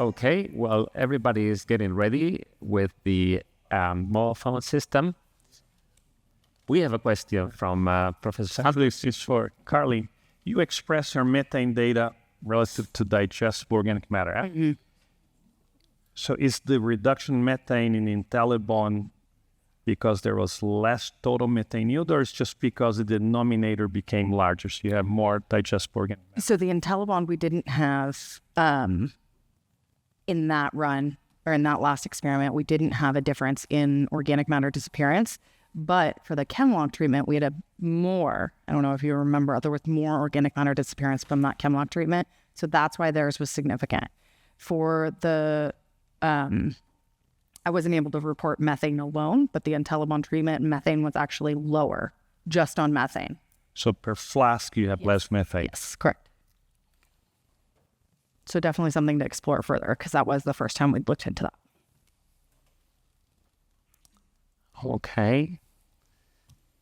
Okay, well, everybody is getting ready with the mobile phone system. We have a question from Professor Actually, it's for Carly. You express your methane data relative to digestible organic matter. Mm-hmm. So is the reduction in methane in IntelliBond because there was less total methane yield, or it's just because the denominator became larger, so you have more digestible organic matter? So the IntelliBond we didn't have in that run, or in that last experiment, we didn't have a difference in organic matter disappearance. But for the ChemLog treatment, we had a more, I don't know if you remember, there was more organic matter disappearance from that ChemLog treatment. So that's why theirs was significant. For the, I wasn't able to report methane alone, but the IntelliBond treatment, methane was actually lower just on methane. So per flask, you have less methane. Yes, correct. So definitely something to explore further, because that was the first time we'd looked into that. Okay.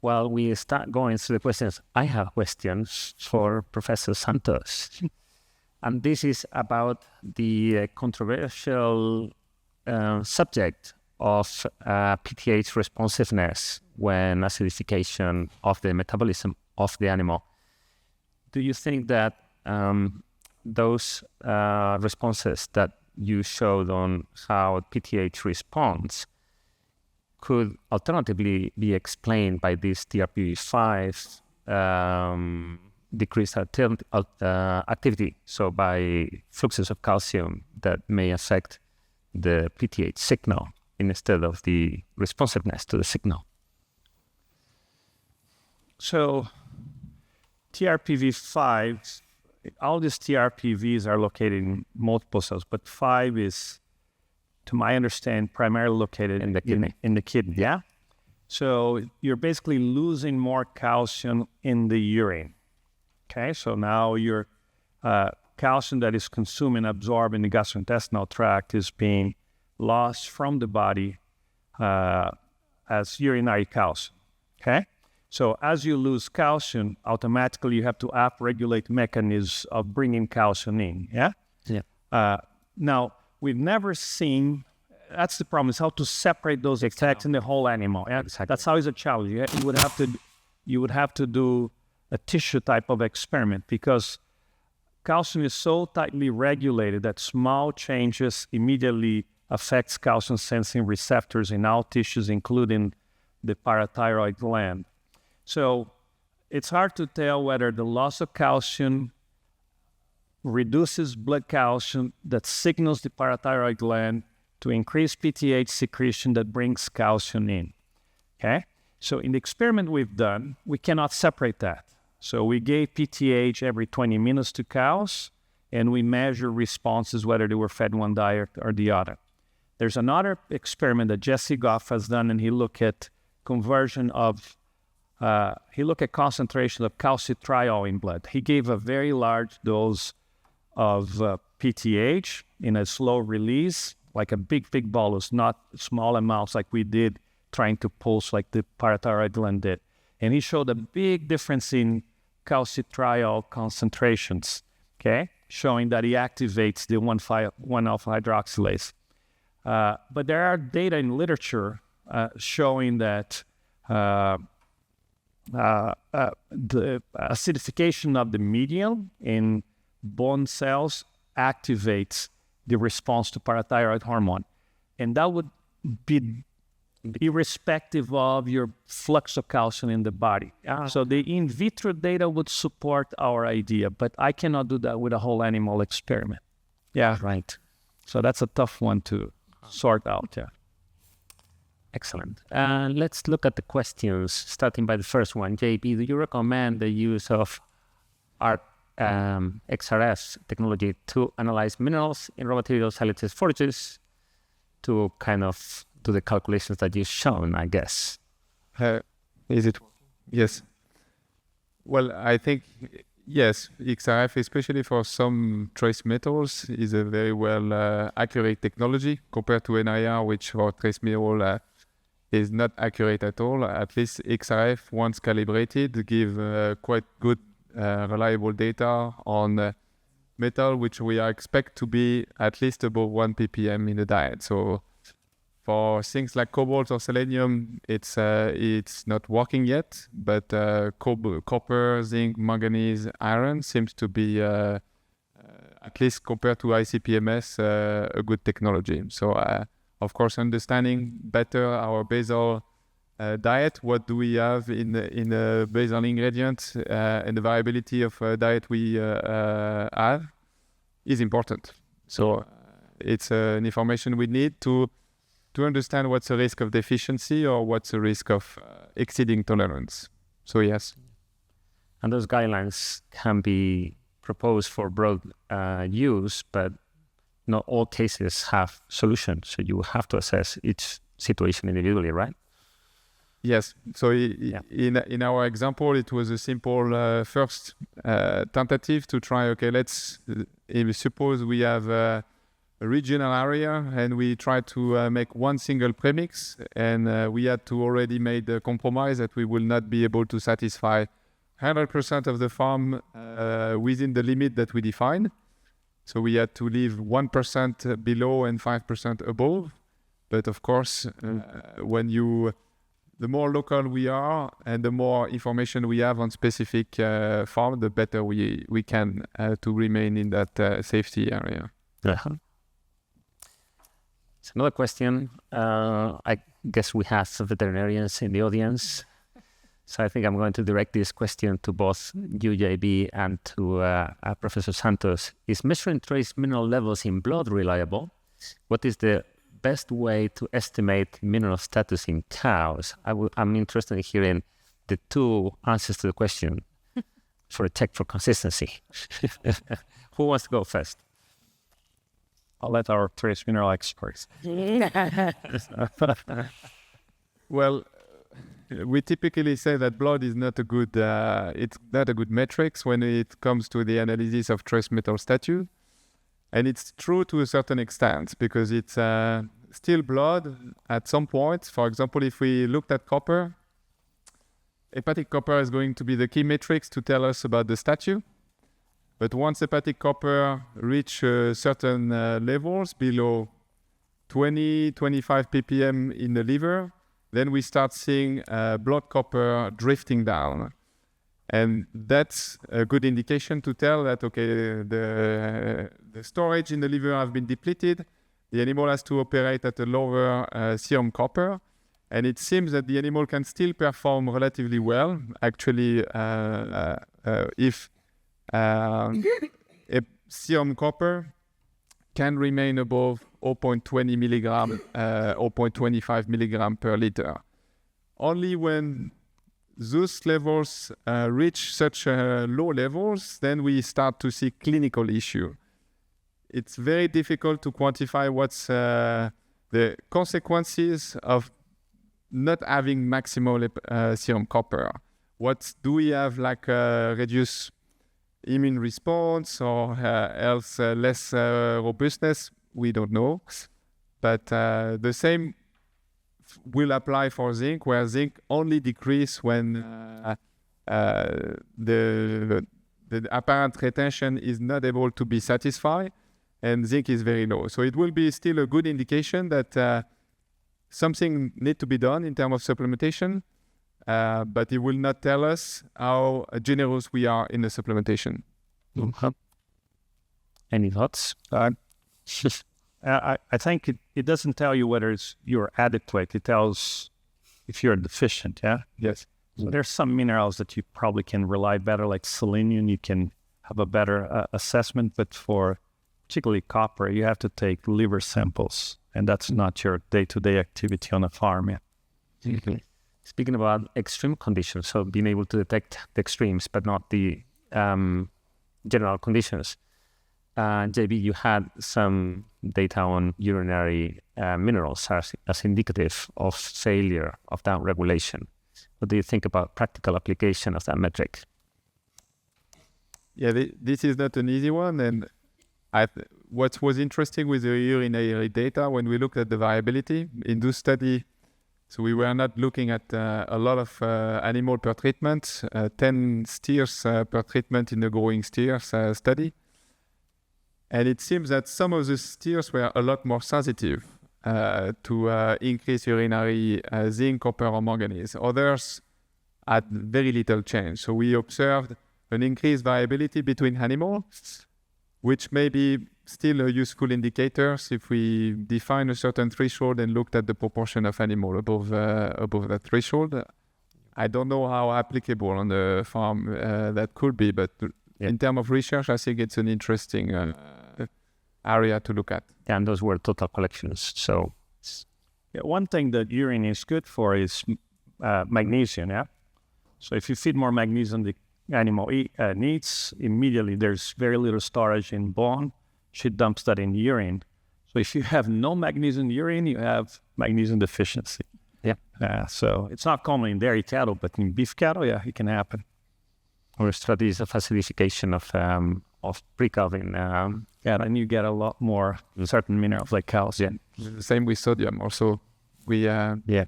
Well, we start going through the questions. I have questions for Professor Santos. And this is about the controversial subject of PTH responsiveness when acidification of the metabolism of the animal. Do you think that those responses that you showed on how PTH responds could alternatively be explained by this TRPV5 decreased activity, so by fluxes of calcium that may affect the PTH signal instead of the responsiveness to the signal? So TRPV5, all these TRPVs are located in multiple cells, but 5 is, to my understanding, primarily located in the kidney. In the kidney, yeah? So you're basically losing more calcium in the urine. Okay, so now your calcium that is consumed and absorbed in the gastrointestinal tract is being lost from the body as urinary calcium. Okay, so as you lose calcium, automatically you have to upregulate mechanisms of bringing calcium in. Yeah. Yeah. Now we've never seen. That's the problem. Is how to separate those effects in the whole animal. Yeah, exactly. That's always a challenge. You would have to do a tissue type of experiment, because calcium is so tightly regulated that small changes immediately affects calcium sensing receptors in all tissues, including the parathyroid gland. So it's hard to tell whether the loss of calcium reduces blood calcium that signals the parathyroid gland to increase PTH secretion that brings calcium in. Okay? So in the experiment we've done, we cannot separate that. So we gave PTH every 20 minutes to cows, and we measure responses whether they were fed one diet or the other. There's another experiment that Jesse Goff has done, and he looked at conversion of, he looked at concentration of calcitriol in blood. He gave a very large dose of PTH in a slow release, like a big bolus, not small amounts like we did trying to pulse like the parathyroid gland did. And he showed a big difference in calcitriol concentrations, okay, showing that he activates the 1-alpha hydroxylase. But there are data in literature showing that the acidification of the medium in bone cells activates the response to parathyroid hormone. And that would be irrespective of your flux of calcium in the body. So the in vitro data would support our idea, but I cannot do that with a whole animal experiment. Yeah, right. So that's a tough one to sort out. Yeah. Excellent. Let's look at the questions, starting by the first one. JP, do you recommend the use of XRF technology to analyze minerals in raw materials, halides, forages, to kind of do the calculations that you've shown, I guess? Is it? Yes. Well, I think, yes, XRF, especially for some trace metals, is a very well accurate technology compared to NIR, which for trace mineral is not accurate at all. At least XRF, once calibrated, give quite good reliable data on metal, which we expect to be at least above 1 ppm in the diet. So for things like cobalt or selenium, it's not working yet, but copper, zinc, manganese, iron seems to be, at least compared to ICP-MS, a good technology. So of course, understanding better our basal diet, what do we have in the basal ingredients, and the variability of diet we have is important. So it's an information we need to understand what's the risk of deficiency or what's the risk of exceeding tolerance. So yes. And those guidelines can be proposed for broad use, but not all cases have solutions. So you have to assess each situation individually, right? Yes. So in our example, it was a simple first tentative to try, okay, let's suppose we have a regional area and we try to make one single premix, and we had to already made a compromise that we will not be able to satisfy 100% of the farm within the limit that we define. So we had to leave 1% below and 5% above. But of course, the more local we are and the more information we have on specific farm, the better we can to remain in that safety area. Uh-huh. So another question. I guess we have some veterinarians in the audience. So I think I'm going to direct this question to both you, JB, and to Professor Santos. Is measuring trace mineral levels in blood reliable? What is the best way to estimate mineral status in cows? I'm interested in hearing the two answers to the question for a check for consistency. Who wants to go first? I'll let our trace mineral experts. Well, we typically say that blood is not a good, it's not a good metrics when it comes to the analysis of trace metal status. And it's true to a certain extent because it's still blood at some point. For example, if we looked at copper, hepatic copper is going to be the key metrics to tell us about the status. But once hepatic copper reach certain levels below 20, 25 ppm in the liver, then we start seeing blood copper drifting down. And that's a good indication to tell that, okay, the storage in the liver has been depleted. The animal has to operate at a lower serum copper. And it seems that the animal can still perform relatively well. Actually, if serum copper can remain above 0.20 milligram, 0.25 milligram per liter. Only when those levels reach such low levels, then we start to see clinical issue. It's very difficult to quantify what's the consequences of not having maximal serum copper. What do we have, like reduced immune response or else less robustness? We don't know. But the same will apply for zinc, where zinc only decrease when the apparent retention is not able to be satisfied, and zinc is very low. So it will be still a good indication that something needs to be done in terms of supplementation, but it will not tell us how generous we are in the supplementation. Mm-hmm. Any thoughts? I think it doesn't tell you whether you're adequate. It tells if you're deficient, yeah? Yes. So there's some minerals that you probably can rely better, like selenium. You can have a better assessment, but for particularly copper, you have to take liver samples, and that's not your day-to-day activity on a farm. Yeah. Mm-hmm. Speaking about extreme conditions, so being able to detect the extremes, but not the general conditions. JB, you had some data on urinary minerals as indicative of failure of downregulation. What do you think about practical application of that metric? Yeah, this is not an easy one. And what was interesting with the urinary data, when we looked at the variability in this study, so we were not looking at a lot of animal per treatment, 10 steers per treatment in the growing steers study. And it seems that some of the steers were a lot more sensitive to increase urinary zinc, copper, or manganese. Others had very little change. So we observed an increased variability between animals, which may be still a useful indicator if we define a certain threshold and looked at the proportion of animal above that threshold. I don't know how applicable on the farm that could be, but in terms of research, I think it's an interesting area to look at. And those were total collections. So one thing that urine is good for is magnesium. Yeah. So if you feed more magnesium the animal needs, immediately there's very little storage in bone. She dumps that in urine. So if you have no magnesium in urine, you have magnesium deficiency. Yeah. So it's not common in dairy cattle, but in beef cattle, yeah, it can happen. Or strategies of acidification of pre-calving. Yeah, then you get a lot more certain minerals like calcium. The same with sodium. Also, Moving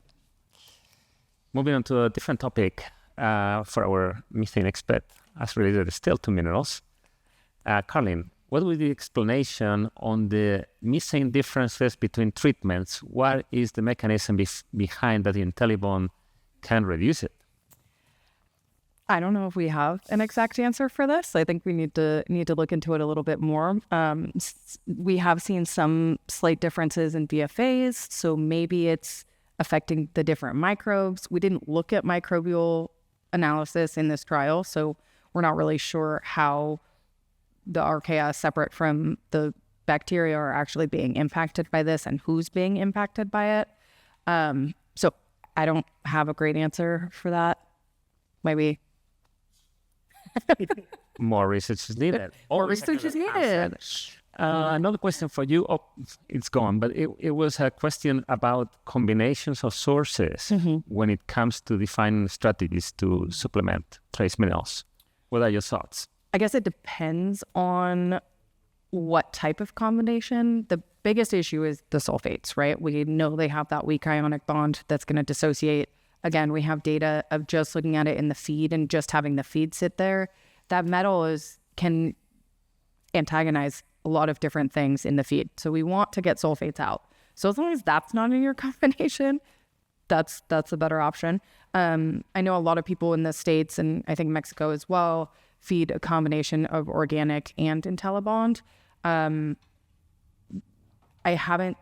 on to a different topic for our methane expert, as related still to minerals. Carlin, what would be the explanation on the methane differences between treatments? What is the mechanism behind that IntelliBond can reduce it? I don't know if we have an exact answer for this. I think we need to look into it a little bit more. We have seen some slight differences in DFAs, so maybe it's affecting the different microbes. We didn't look at microbial analysis in this trial, so we're not really sure how the RKS separate from the bacteria are actually being impacted by this and who's being impacted by it. So I don't have a great answer for that. Maybe more research is needed. More research is needed. Another question for you. Oh, it's gone, but it was a question about combinations of sources when it comes to defining strategies to supplement trace minerals. What are your thoughts? I guess it depends on what type of combination. The biggest issue is the sulfates, right? We know they have that weak ionic bond that's going to dissociate. Again, we have data of just looking at it in the feed and just having the feed sit there. That metal can antagonize a lot of different things in the feed. So we want to get sulfates out. So as long as that's not in your combination, that's a better option. I know a lot of people in the States, and I think Mexico as well, feed a combination of organic and IntelliBond. I haven't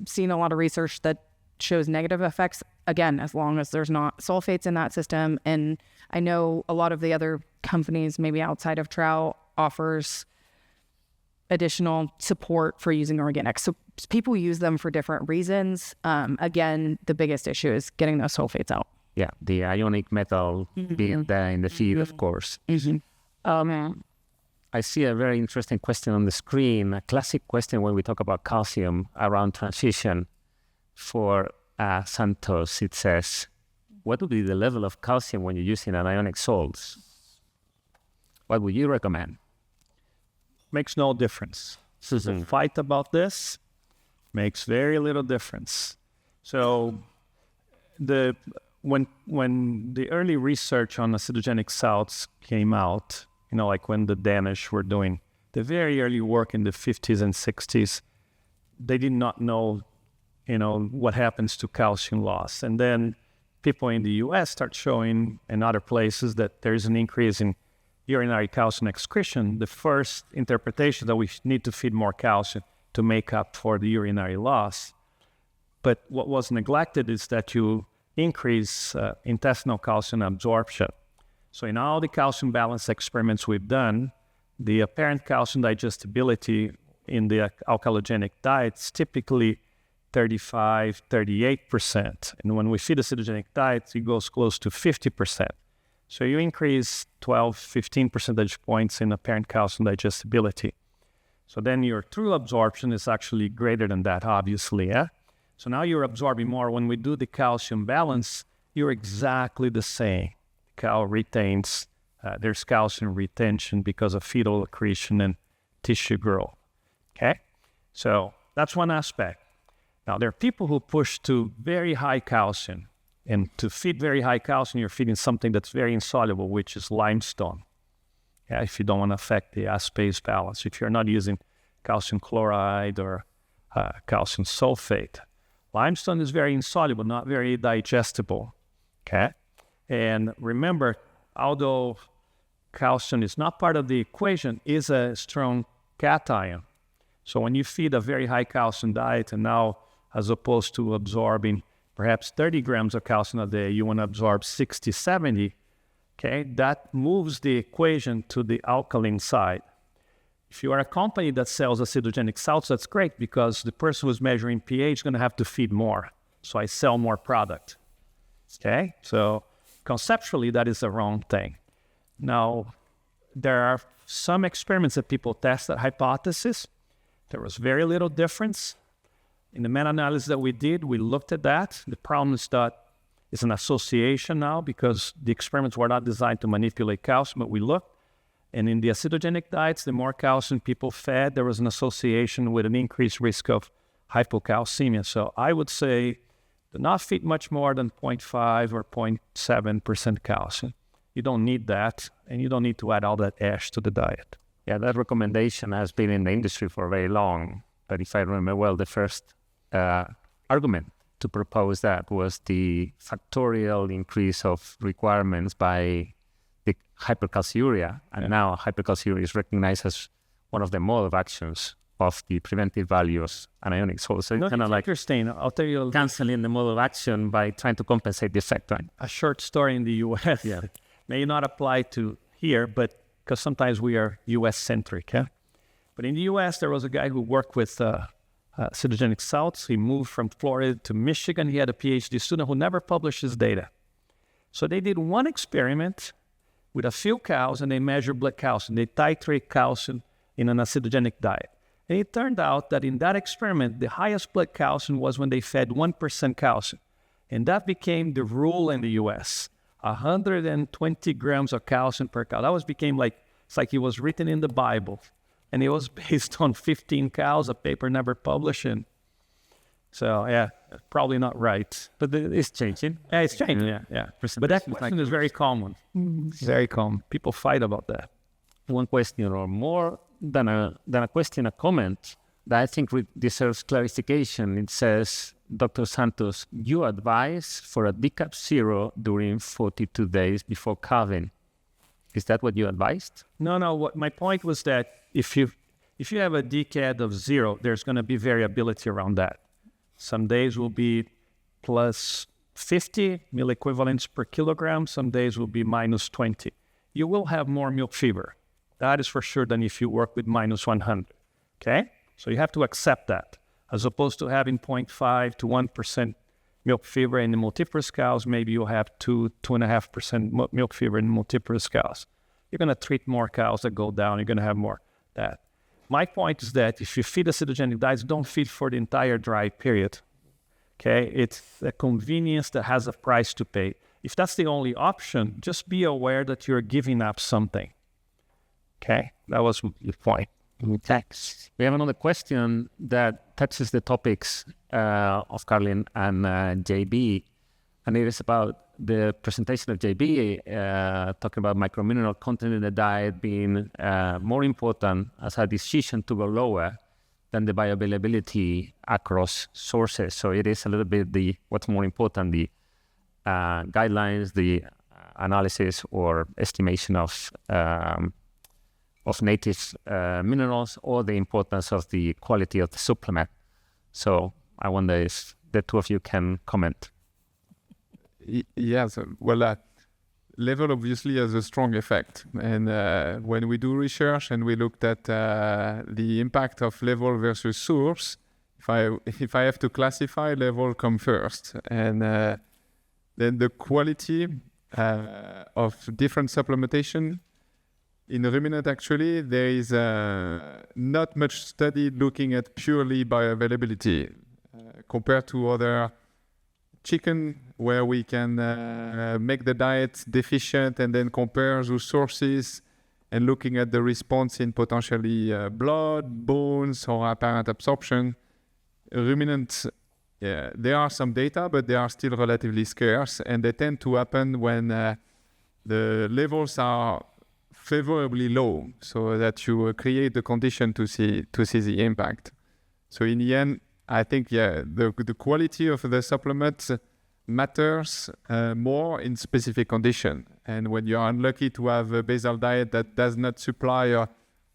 seen a lot of research that shows negative effects, again, as long as there's not sulfates in that system. And I know a lot of the other companies, maybe outside of trout, offers additional support for using organics. So people use them for different reasons. Again, the biggest issue is getting those sulfates out. Yeah, the ionic metal being there in the feed, of course. I see a very interesting question on the screen, a classic question when we talk about calcium around transition. For Santos, it says, what would be the level of calcium when you're using an ionic salt? What would you recommend? Makes no difference. The fight about this makes very little difference. So when the early research on acidogenic salts came out, like when the Danish were doing the very early work in the 50s and 60s, they did not know, what happens to calcium loss. And then people in the US start showing, in other places, that there's an increase in urinary calcium excretion. The first interpretation that we need to feed more calcium to make up for the urinary loss. But what was neglected is that you increase intestinal calcium absorption. So in all the calcium balance experiments we've done, the apparent calcium digestibility in the alkalogenic diets typically 35, 38%. And when we feed acidogenic diets, it goes close to 50%. So you increase 12, 15 percentage points in apparent calcium digestibility. So then your true absorption is actually greater than that, obviously. Yeah? So now you're absorbing more. When we do the calcium balance, you're exactly the same. The cow retains, there's calcium retention because of fetal accretion and tissue growth. Okay? So that's one aspect. Now, there are people who push to very high calcium. And to feed very high calcium, you're feeding something that's very insoluble, which is limestone. Yeah, if you don't want to affect the asparase balance. If you're not using calcium chloride or calcium sulfate. Limestone is very insoluble, not very digestible, okay? And remember, although calcium is not part of the equation, is a strong cation. So when you feed a very high calcium diet, and now as opposed to absorbing perhaps 30 grams of calcium a day, you want to absorb 60, 70, okay? That moves the equation to the alkaline side. If you are a company that sells acidogenic salts, that's great because the person who's measuring pH is going to have to feed more. So I sell more product, okay? So conceptually, that is the wrong thing. Now, there are some experiments that people test that hypothesis. There was very little difference. In the meta-analysis that we did, we looked at that. The problem is that it's an association now because the experiments were not designed to manipulate calcium, but we looked. And in the acidogenic diets, the more calcium people fed, there was an association with an increased risk of hypocalcemia. So I would say do not feed much more than 0.5 or 0.7% calcium. You don't need that, and you don't need to add all that ash to the diet. Yeah, that recommendation has been in the industry for very long. But if I remember well, the first argument to propose that was the factorial increase of requirements by the hypercalciuria. And now hypercalciuria is recognized as one of the mode of actions of the preventive value of anionic salts. So it's kind of like interesting. I'll tell you canceling the mode of action by trying to compensate the effect, right? A short story in the U.S. Yeah. May not apply to here, but because sometimes we are U.S.-centric. Yeah? But in the U.S., there was a guy who worked with acidogenic salts. He moved from Florida to Michigan. He had a PhD student who never published his data. So they did one experiment with a few cows, and they measured blood calcium. They titrate calcium in an acidogenic diet. And it turned out that in that experiment, the highest blood calcium was when they fed 1% calcium. And that became the rule in the U.S. 120 grams of calcium per cow. That became like, it's like it was written in the Bible. And it was based on 15 cows, a paper never published. And so, yeah, probably not right. But it's changing. Yeah, it's changing, yeah. But that question is very common. Very common. People fight about that. One question, or more than a question, a comment that I think deserves clarification. It says, Dr. Santos, you advise for a decaf zero during 42 days before calving. Is that what you advised? No. My point was that if you have a decad of zero, there's going to be variability around that. Some days will be plus 50 milliequivalents per kilogram. Some days will be minus 20. You will have more milk fever. That is for sure than if you work with minus 100. Okay? So you have to accept that. As opposed to having 0.5 to 1% milk fever in the multiparous cows, maybe you'll have 2.5% milk fever in multiparous cows. You're going to treat more cows that go down. You're going to have more that. My point is that if you feed acidogenic diets, don't feed for the entire dry period. Okay? It's a convenience that has a price to pay. If that's the only option, just be aware that you're giving up something. Okay? That was the point. Thanks. We have another question that touches the topics of Carlin and JB, and it is about the presentation of JB talking about micromineral content in the diet being more important as a decision to go lower than the bioavailability across sources. So it is a little bit what's more important, the guidelines, the analysis or estimation of native minerals, or the importance of the quality of the supplement. So I wonder if the two of you can comment. Yes, well, level obviously has a strong effect. And when we do research and we looked at the impact of level versus source, if I have to classify, level come first. And then the quality of different supplementation. In ruminant, actually, there is not much study looking at purely bioavailability compared to other chicken, where we can make the diet deficient and then compare those sources and looking at the response in potentially blood, bones, or apparent absorption. Ruminants, there are some data, but they are still relatively scarce, and they tend to happen when the levels are favorably low, so that you create the condition to see the impact. So in the end, I think the quality of the supplement matters more in specific condition. And when you are unlucky to have a basal diet that does not supply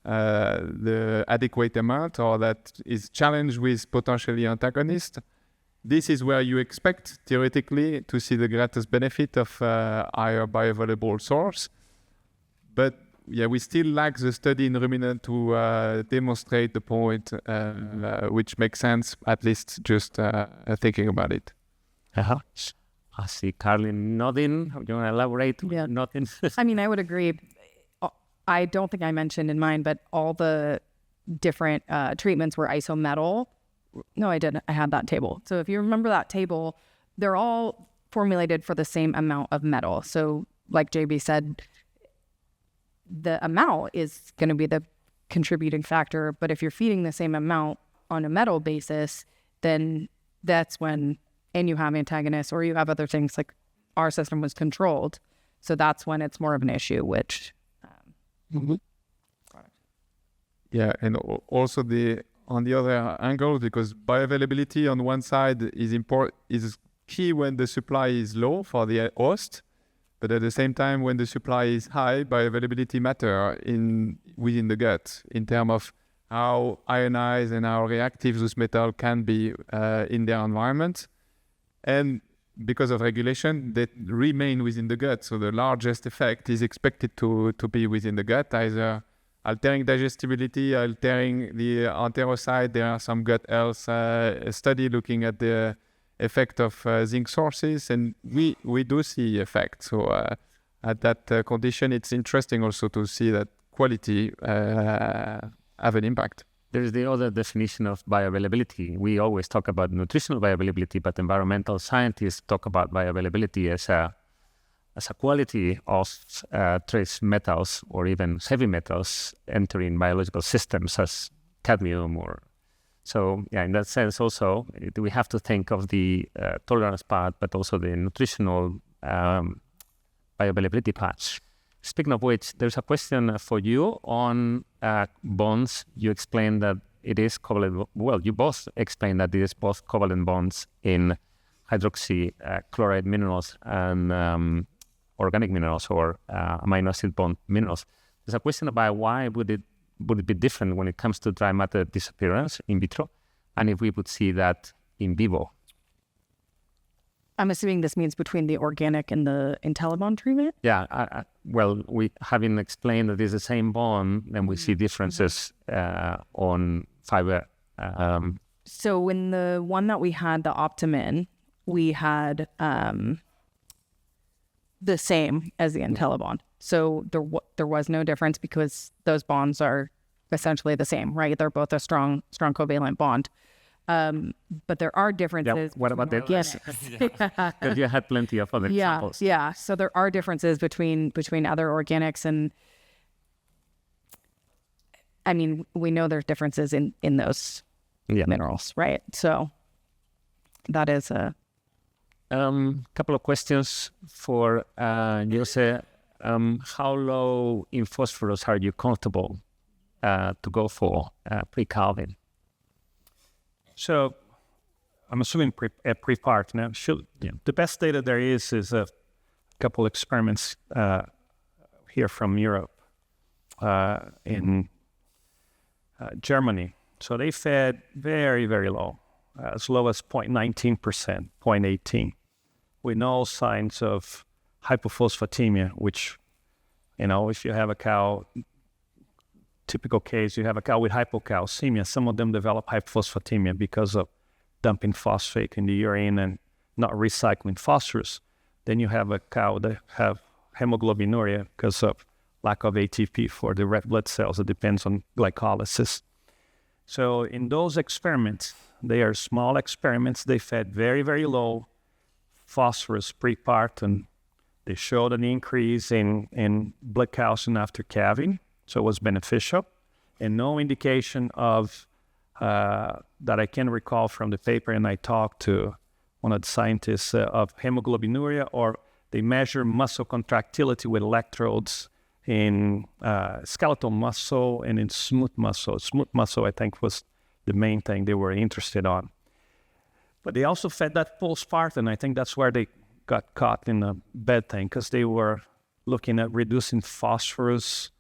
the adequate amount, or that is challenged with potentially antagonist, this is where you expect theoretically to see the greatest benefit of higher bioavailable source. But we still lack the study in ruminant to demonstrate the point, which makes sense, at least just thinking about it. Uh-huh. I see Carlin nodding. You want to elaborate? Yeah. Nodding. I mean, I would agree. I don't think I mentioned in mine, but all the different treatments were isometal. No, I didn't. I had that table. So if you remember that table, they're all formulated for the same amount of metal. So like JB said, the amount is going to be the contributing factor. But if you're feeding the same amount on a metal basis, then that's when, and you have antagonists or you have other things, like our system was controlled. So that's when it's more of an issue, which... Yeah, and also on the other angle, because bioavailability on one side is key when the supply is low for the host, but at the same time, when the supply is high, bioavailability matter within the gut in terms of how ionized and how reactive those metals can be in their environment. And because of regulation, they remain within the gut. So the largest effect is expected to be within the gut, either altering digestibility, altering the enterocyte. There are some gut health study looking at the effect of zinc sources, and we do see effect. So at that condition, it's interesting also to see that quality have an impact. There's the other definition of bioavailability. We always talk about nutritional bioavailability, but environmental scientists talk about bioavailability as a quality of trace metals or even heavy metals entering biological systems as cadmium so in that sense also we have to think of the tolerance part, but also the nutritional bioavailability part. Speaking of which, there's a question for you on bonds. You explained that it is covalent. Well, you both explained that it is both covalent bonds in hydroxychloride minerals and organic minerals or amino acid bond minerals. There's a question about why would it be different when it comes to dry matter disappearance in vitro, and if we would see that in vivo. I'm assuming this means between the organic and the IntelliBond treatment? Yeah, well, we having explained that it's the same bond, then we see differences on fiber. So in the one that we had, the Optimin, we had the same as the IntelliBond. So there was no difference because those bonds are essentially the same, right? They're both a strong covalent bond. But there are differences. What about the organics? Because you had plenty of other examples. Yeah. So there are differences between other organics, and I mean, we know there's differences in those minerals, right? So that is a couple of questions for Jose. How low in phosphorus are you comfortable to go for pre-calving? So I'm assuming pre-part now. The best data there is a couple experiments here from Europe in Germany. So they fed very, very low, as low as 0.19%, 0.18, with no signs of hypophosphatemia, which, if you have a cow, typical case, you have a cow with hypocalcemia. Some of them develop hypophosphatemia because of dumping phosphate in the urine and not recycling phosphorus. Then you have a cow that have hemoglobinuria because of lack of ATP for the red blood cells. It depends on glycolysis. So in those experiments, they are small experiments. They fed very, very low phosphorus pre-part, and they showed an increase in blood calcium after calving. So it was beneficial, and no indication of that I can recall from the paper. And I talked to one of the scientists of hemoglobinuria, or they measure muscle contractility with electrodes in skeletal muscle and in smooth muscle. Smooth muscle, I think, was the main thing they were interested on. But they also fed that postpartum. I think that's where they got caught in a bad thing, because they were looking at reducing phosphorus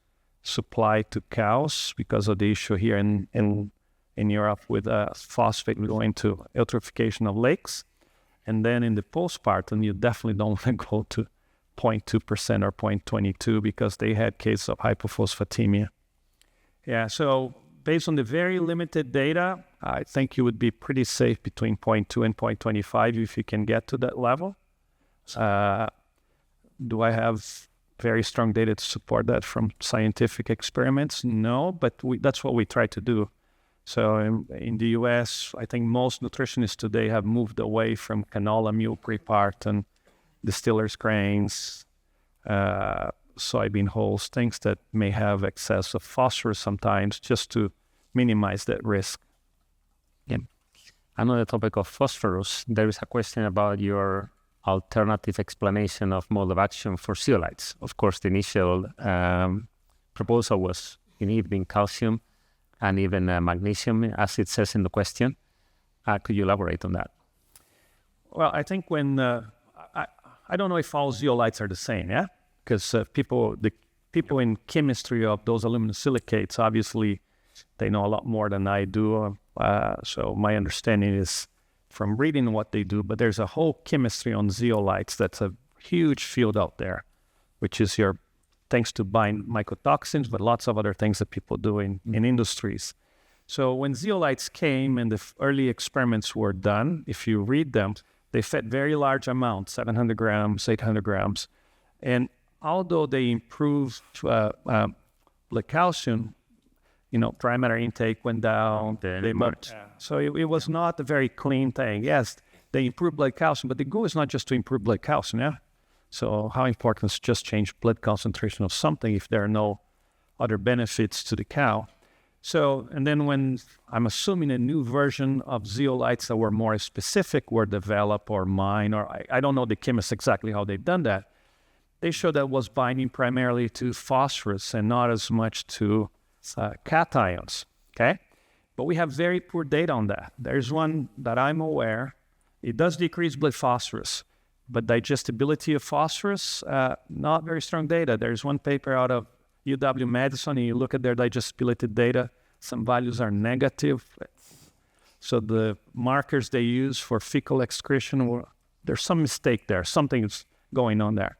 supply to cows because of the issue here in Europe with phosphate going to eutrophication of lakes. And then in the postpartum, you definitely don't want to go to 0.2% or 0.22 because they had cases of hypophosphatemia. Yeah, so based on the very limited data, I think you would be pretty safe between 0.2 and 0.25 if you can get to that level. Do I have very strong data to support that from scientific experiments? No, but that's what we try to do. So in the US, I think most nutritionists today have moved away from canola meal prepartum, distillers grains, soybean hulls, things that may have excess of phosphorus sometimes, just to minimize that risk. Yeah. Another topic of phosphorus, there is a question about your alternative explanation of mode of action for zeolites. Of course, the initial proposal was inhibiting calcium and even magnesium, as it says in the question. Could you elaborate on that? Well, I think when I don't know if all zeolites are the same, yeah, because the people in chemistry of those aluminum silicates, obviously, they know a lot more than I do. So my understanding is from reading what they do, but there's a whole chemistry on zeolites that's a huge field out there, which is thanks to bind mycotoxins, but lots of other things that people do in industries. So when zeolites came and the early experiments were done, if you read them, they fed very large amounts, 700 grams, 800 grams. And although they improved blood calcium, dry matter intake went down. So it was not a very clean thing. Yes, they improved blood calcium, but the goal is not just to improve blood calcium, yeah? So how important is just change blood concentration of something if there are no other benefits to the cow? So, and then when I'm assuming a new version of zeolites that were more specific were developed or mined, or I don't know the chemists exactly how they've done that, they showed that was binding primarily to phosphorus and not as much to cations, okay? But we have very poor data on that. There's one that I'm aware, it does decrease blood phosphorus, but digestibility of phosphorus, not very strong data. There's one paper out of UW-Madison, and you look at their digestibility data, some values are negative. So the markers they use for fecal excretion, there's some mistake there, something's going on there.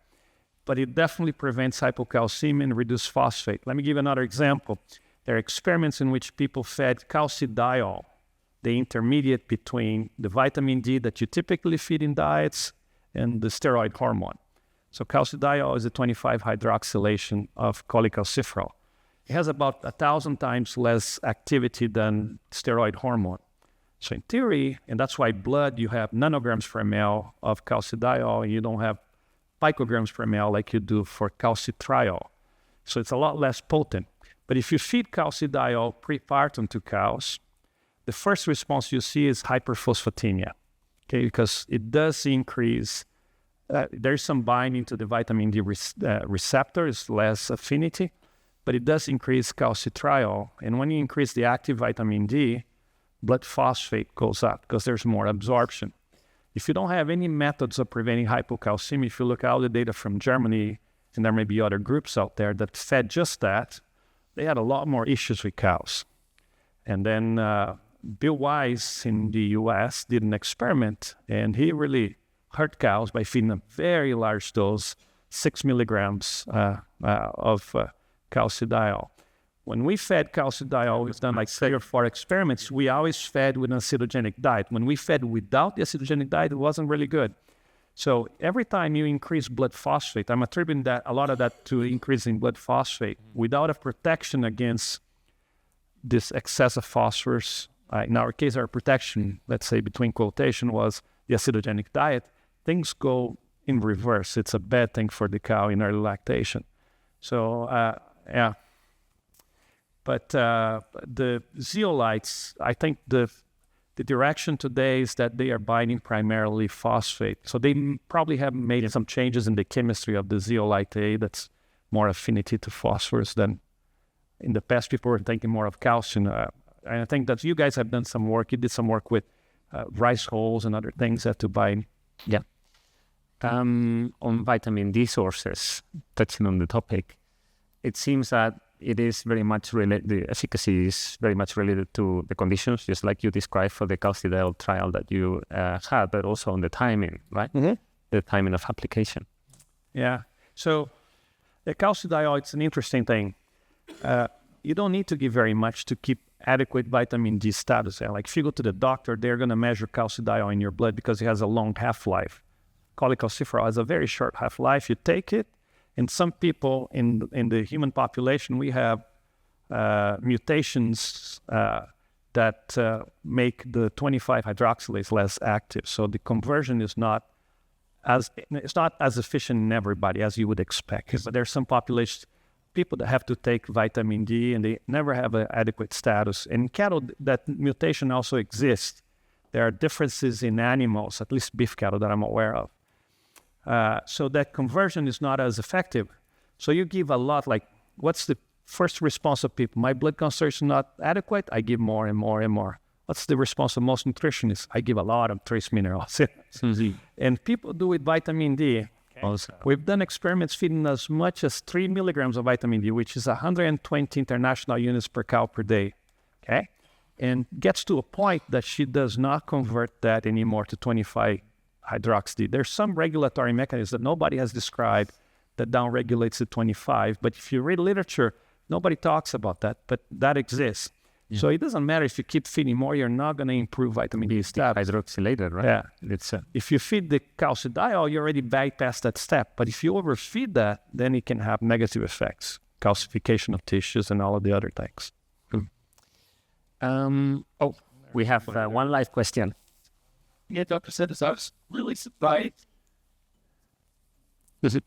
But it definitely prevents hypocalcemia and reduced phosphate. Let me give another example. There are experiments in which people fed calcidiol, the intermediate between the vitamin D that you typically feed in diets and the steroid hormone. So calcidiol is a 25 hydroxylation of cholecalciferol. It has about 1,000 times less activity than steroid hormone. So in theory, and that's why blood, you have nanograms per ml of calcidiol, and you don't have picograms per ml like you do for calcitriol. So it's a lot less potent. But if you feed calcidiol prepartum to cows, the first response you see is hyperphosphatemia, okay, because it does increase, there's some binding to the vitamin D receptor, it's less affinity, but it does increase calcitriol. And when you increase the active vitamin D, blood phosphate goes up because there's more absorption. If you don't have any methods of preventing hypocalcemia, if you look at all the data from Germany, and there may be other groups out there that fed just that, they had a lot more issues with cows. And then Bill Wise in the US did an experiment, and he really hurt cows by feeding a very large dose, 6 milligrams of calcidiol. When we fed calcidiol, we've done like 3 or 4 experiments, we always fed with an acetogenic diet. When we fed without the acetogenic diet, it wasn't really good. So every time you increase blood phosphate, I'm attributing that a lot of that to increasing blood phosphate without a protection against this excessive phosphorus. In our case, our protection, let's say between quotation, was the acetogenic diet. Things go in reverse. It's a bad thing for the cow in early lactation. So, yeah. But the zeolites, I think the direction today is that they are binding primarily phosphate. So they probably have made some changes in the chemistry of the zeolite A that's more affinity to phosphorus than in the past. People were thinking more of calcium. And I think that you guys have done some work. You did some work with rice hulls and other things to buy. Yeah. On vitamin D sources, touching on the topic, it seems that it is very much related, the efficacy is very much related to the conditions, just like you described for the calcidiol trial that you had, but also on the timing, right? Mm-hmm. The timing of application. Yeah. So the calcidiol, it's an interesting thing. You don't need to give very much to keep adequate vitamin D status. Like if you go to the doctor, they're going to measure calcidiol in your blood because it has a long half-life. Cholecalciferol has a very short half-life. You take it, and some people in the human population, we have mutations that make the 25-hydroxylase less active. So the conversion is not as efficient in everybody as you would expect. But there's some populations, people that have to take vitamin D and they never have an adequate status. In cattle, that mutation also exists. There are differences in animals, at least beef cattle that I'm aware of. So that conversion is not as effective. So you give a lot, like what's the first response of people? My blood concentration is not adequate, I give more and more and more. What's the response of most nutritionists? I give a lot of trace minerals. And people do with vitamin D. Also. We've done experiments feeding as much as 3 milligrams of vitamin D, which is 120 international units per cow per day. Okay? And gets to a point that she does not convert that anymore to 25-hydroxy. There's some regulatory mechanism that nobody has described that downregulates to 25. But if you read literature, nobody talks about that, but that exists. Yeah. So it doesn't matter if you keep feeding more, you're not going to improve vitamin D status. Hydroxylated, right? Yeah. It's if you feed the calcidiol, you already bypass that step. But if you overfeed that, then it can have negative effects, calcification of tissues and all of the other things. We have one live question. Yeah, Dr. Sanders, I was really surprised. Does it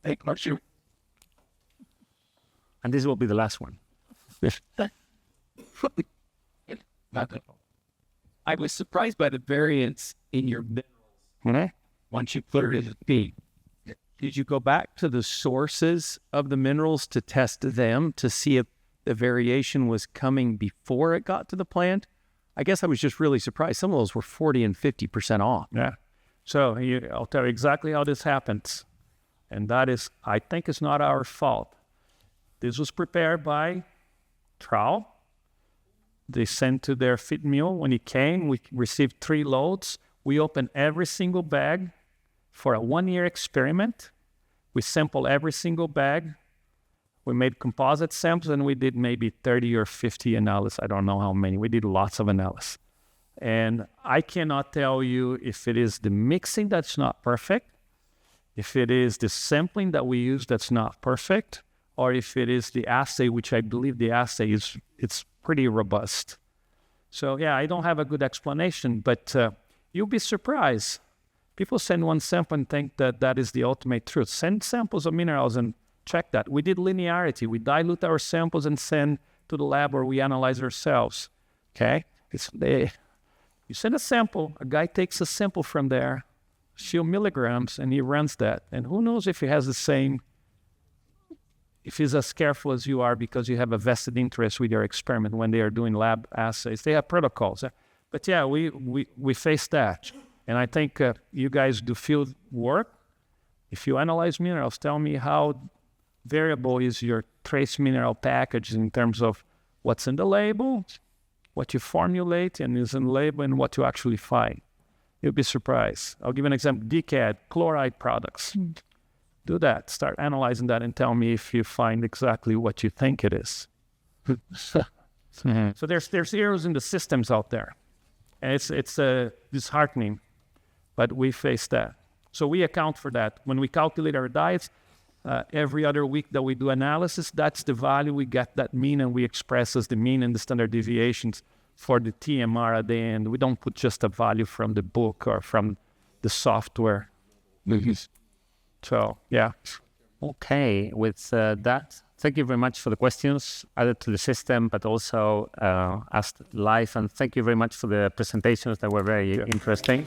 take much? And this will be the last one. I was surprised by the variance in your minerals once you put it in the feed. Did you go back to the sources of the minerals to test them to see if the variation was coming before it got to the plant? I guess I was just really surprised. Some of those were 40 and 50% off. Yeah. So I'll tell you exactly how this happens. And that is, I think it's not our fault. This was prepared by Trowel. They sent to their feed mill. When it came, we received 3 loads. We opened every single bag for a 1-year experiment. We sampled every single bag. We made composite samples, and we did maybe 30 or 50 analysis. I don't know how many. We did lots of analysis. And I cannot tell you if it is the mixing that's not perfect, if it is the sampling that we use that's not perfect, or if it is the assay, which I believe the assay it's pretty robust. So yeah, I don't have a good explanation, but you'll be surprised. People send one sample and think that that is the ultimate truth. Send samples of minerals and check that. We did linearity. We dilute our samples and send to the lab where we analyze ourselves. Okay? You send a sample, a guy takes a sample from there, few milligrams, and he runs that. And who knows if he has the same, if he's as careful as you are because you have a vested interest with your experiment when they are doing lab assays. They have protocols. But yeah, we face that. And I think you guys do field work. If you analyze minerals, tell me how variable is your trace mineral package in terms of what's in the label, what you formulate and is in the label, and what you actually find. You'll be surprised. I'll give you an example. DCAD, chloride products. Do that. Start analyzing that and tell me if you find exactly what you think it is. So there's errors in the systems out there. And it's disheartening, but we face that. So we account for that. When we calculate our diets, every other week that we do analysis, that's the value. We get that mean and we express as the mean and the standard deviations for the TMR at the end. We don't put just a value from the book or from the software. So, yeah. Okay, with that, thank you very much for the questions added to the system, but also asked live. And thank you very much for the presentations that were very interesting.